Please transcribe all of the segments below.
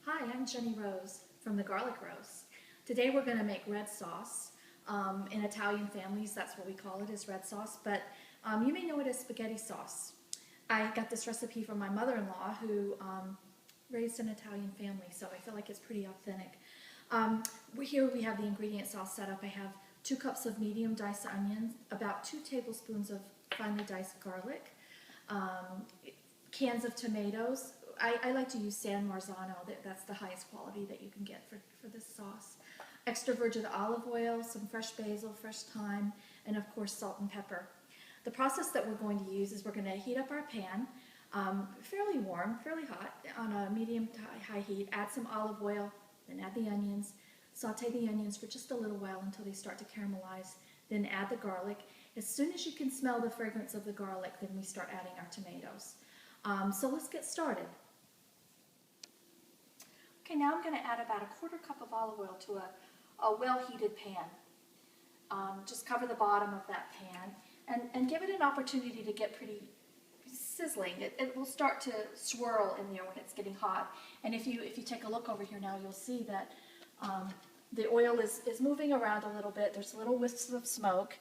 Hi, I'm Jenny Rose from the Garlic Rose. Today we're going to make red sauce. In Italian families, that's what we call it, is red sauce, but you may know it as spaghetti sauce. I got this recipe from my mother-in-law who raised an Italian family, so I feel like it's pretty authentic. Here we have the ingredients all set up. I have 2 cups of medium diced onions, about 2 tablespoons of finely diced garlic, cans of tomatoes. I like to use San Marzano. That's the highest quality that you can get for this sauce. Extra virgin olive oil, some fresh basil, fresh thyme, and of course salt and pepper. The process that we're going to use is we're going to heat up our pan, fairly warm, fairly hot, on a medium to high heat. Add some olive oil, then add the onions. Saute the onions for just a little while until they start to caramelize. Then add the garlic. As soon as you can smell the fragrance of the garlic, then we start adding our tomatoes. So let's get started. Okay, now I'm going to add about a 1/4 cup of olive oil to a well-heated pan. Just cover the bottom of that pan and give it an opportunity to get pretty sizzling. It will start to swirl in there when it's getting hot. And if you take a look over here now, you'll see that the oil is moving around a little bit. There's little wisps of smoke.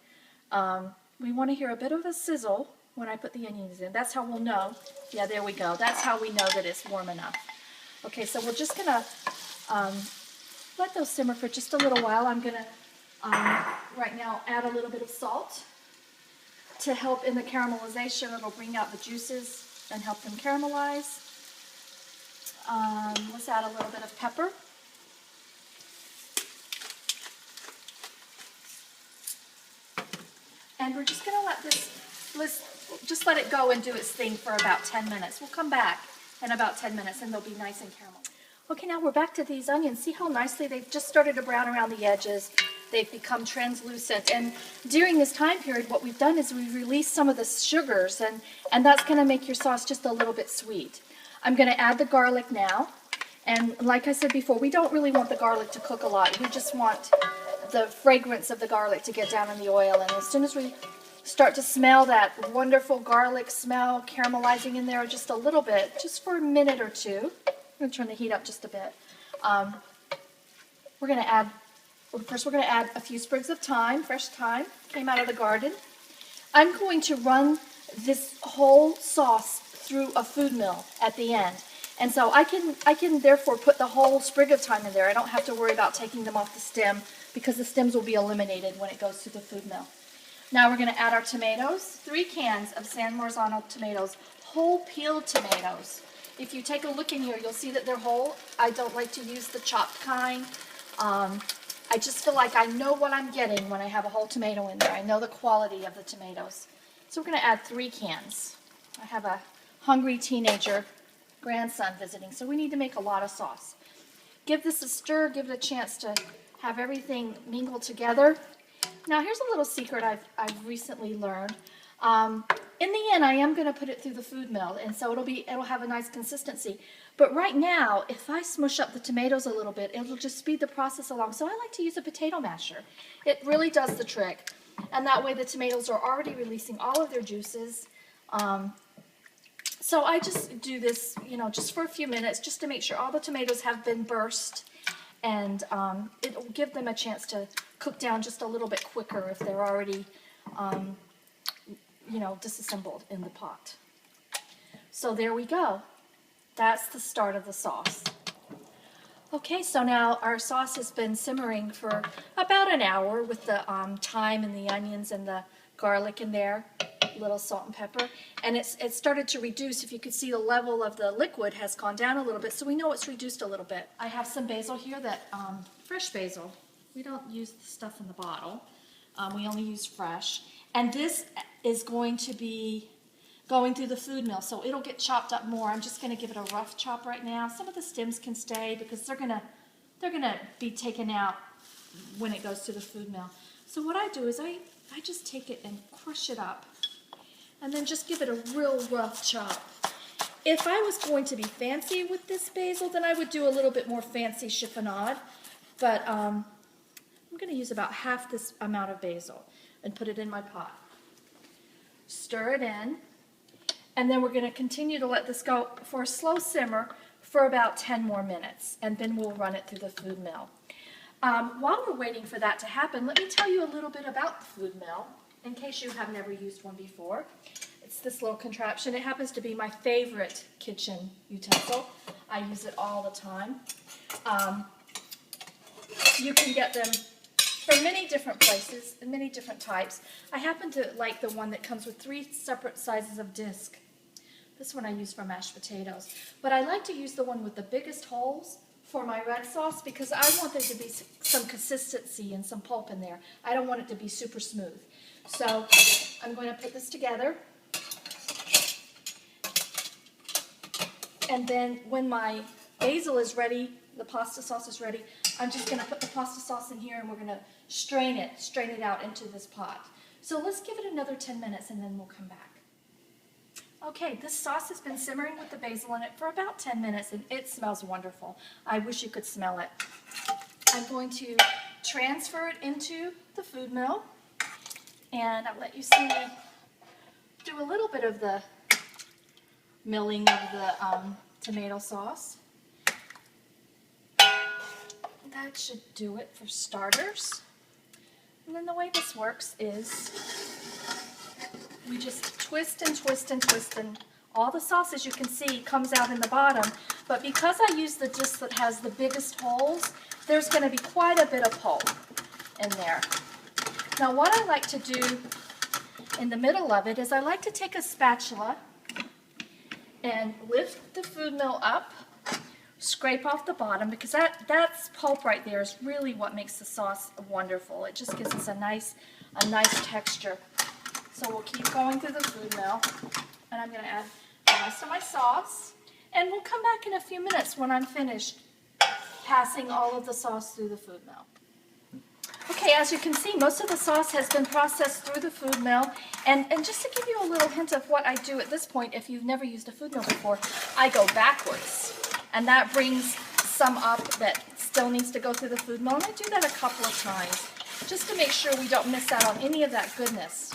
We want to hear a bit of a sizzle when I put the onions in. That's how we'll know. Yeah, there we go. That's how we know that it's warm enough. Okay, so we're just going to let those simmer for just a little while. I'm going to, right now, add a little bit of salt to help in the caramelization. It'll bring out the juices and help them caramelize. Let's add a little bit of pepper. And we're just going to let's let it go and do its thing for about 10 minutes. We'll come back in about 10 minutes and they'll be nice and caramel. Okay, now we're back to these onions. See how nicely they've just started to brown around the edges. They've become translucent. And during this time period, what we've done is we've released some of the sugars, and that's going to make your sauce just a little bit sweet. I'm going to add the garlic now. And like I said before, we don't really want the garlic to cook a lot. We just want the fragrance of the garlic to get down in the oil. And as soon as we start to smell that wonderful garlic smell caramelizing in there just a little bit, just for a minute or two. I'm going to turn the heat up just a bit. We're going to add a few sprigs of thyme, fresh thyme, came out of the garden. I'm going to run this whole sauce through a food mill at the end. And so I can therefore put the whole sprig of thyme in there. I don't have to worry about taking them off the stem because the stems will be eliminated when it goes to the food mill. Now we're going to add our tomatoes, 3 cans of San Marzano tomatoes, whole peeled tomatoes. If you take a look in here, you'll see that they're whole. I don't like to use the chopped kind. I just feel like I know what I'm getting when I have a whole tomato in there. I know the quality of the tomatoes. So we're going to add 3 cans. I have a hungry teenager grandson visiting, so we need to make a lot of sauce. Give this a stir, give it a chance to have everything mingle together. Now here's a little secret I've recently learned. In the end, I am going to put it through the food mill, and so it'll have a nice consistency. But right now, if I smush up the tomatoes a little bit, it'll just speed the process along. So I like to use a potato masher. It really does the trick, and that way the tomatoes are already releasing all of their juices. So I just do this, just for a few minutes, just to make sure all the tomatoes have been burst, and it'll give them a chance to cook down just a little bit quicker if they're already disassembled in the pot. So there we go. That's the start of the sauce. Okay, so now our sauce has been simmering for about an hour with the thyme and the onions and the garlic in there, a little salt and pepper, and it started to reduce. If you could see, the level of the liquid has gone down a little bit, so we know it's reduced a little bit. I have some basil here, fresh basil. We don't use the stuff in the bottle. We only use fresh. And this is going to be going through the food mill, so it'll get chopped up more. I'm just going to give it a rough chop right now. Some of the stems can stay because they're gonna be taken out when it goes to the food mill. So what I do is I just take it and crush it up, and then just give it a real rough chop. If I was going to be fancy with this basil, then I would do a little bit more fancy chiffonade, but I'm going to use about half this amount of basil and put it in my pot. Stir it in, and then we're going to continue to let this go for a slow simmer for about 10 more minutes, and then we'll run it through the food mill. While we're waiting for that to happen, let me tell you a little bit about the food mill, in case you have never used one before. It's this little contraption. It happens to be my favorite kitchen utensil. I use it all the time. You can get them from many different places and many different types. I happen to like the one that comes with 3 separate sizes of disc. This one I use for mashed potatoes. But I like to use the one with the biggest holes for my red sauce because I want there to be some consistency and some pulp in there. I don't want it to be super smooth. So I'm going to put this together. And then when my basil is ready, the pasta sauce is ready, I'm just going to put the pasta sauce in here and we're going to strain it out into this pot. So let's give it another 10 minutes and then we'll come back. Okay, this sauce has been simmering with the basil in it for about 10 minutes and it smells wonderful. I wish you could smell it. I'm going to transfer it into the food mill and I'll let you see me do a little bit of the milling of the tomato sauce. That should do it for starters. And then the way this works is we just twist and twist and twist, and all the sauce, as you can see, comes out in the bottom. But because I use the disc that has the biggest holes, there's going to be quite a bit of pulp in there. Now what I like to do in the middle of it is I like to take a spatula and lift the food mill up, scrape off the bottom, because that's pulp right there is really what makes the sauce wonderful. It just gives us a nice texture. So we'll keep going through the food mill, and I'm going to add the rest of my sauce, and we'll come back in a few minutes when I'm finished passing all of the sauce through the food mill. Okay, as you can see, most of the sauce has been processed through the food mill, and just to give you a little hint of what I do at this point, if you've never used a food mill before, I go backwards, and that brings some up that still needs to go through the food mill, and I do that a couple of times, just to make sure we don't miss out on any of that goodness.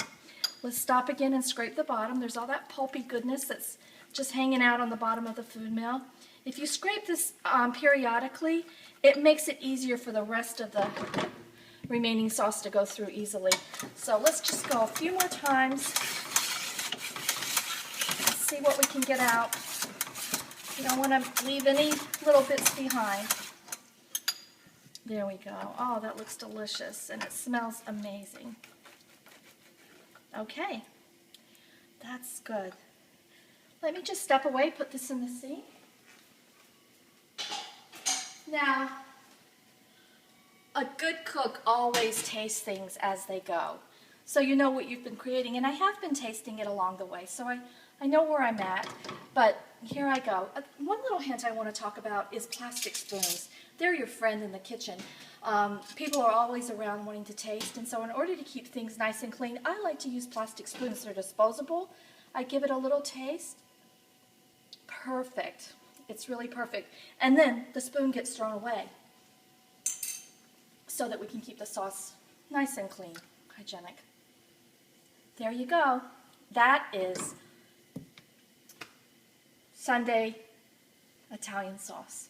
Let's stop again and scrape the bottom. There's all that pulpy goodness that's just hanging out on the bottom of the food mill. If you scrape this periodically, it makes it easier for the rest of the remaining sauce to go through easily. So let's just go a few more times. Let's see what we can get out. You don't want to leave any little bits behind. There we go. Oh, that looks delicious, and it smells amazing. Okay, that's good. Let me just step away, put this in the sink. Now, a good cook always tastes things as they go. So you know what you've been creating, and I have been tasting it along the way, so I know where I'm at, but here I go. One little hint I want to talk about is plastic spoons. They're your friend in the kitchen. People are always around wanting to taste, and so in order to keep things nice and clean, I like to use plastic spoons. They're disposable. I give it a little taste. Perfect. It's really perfect. And then the spoon gets thrown away so that we can keep the sauce nice and clean, hygienic. There you go. That is Sunday Italian sauce.